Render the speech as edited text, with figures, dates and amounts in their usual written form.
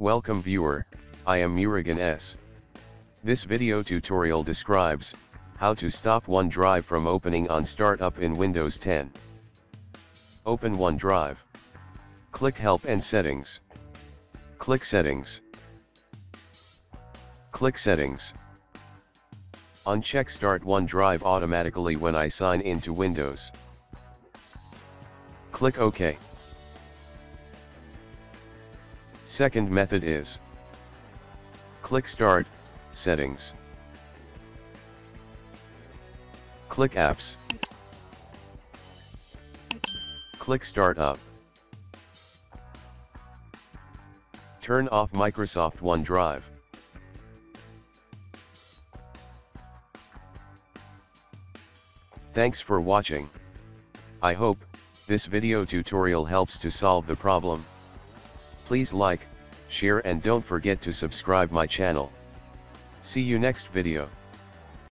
Welcome viewer, I am Murugan S. This video tutorial describes how to stop OneDrive from opening on startup in Windows 10. Open OneDrive. Click Help and Settings. Click Settings. Click Settings. Uncheck Start OneDrive automatically when I sign in to Windows. Click OK. Second method is click Start, Settings. Click Apps. Click Startup. Turn off Microsoft OneDrive. Thanks for watching. I hope this video tutorial helps to solve the problem. Please like, share and don't forget to subscribe my channel. See you next video.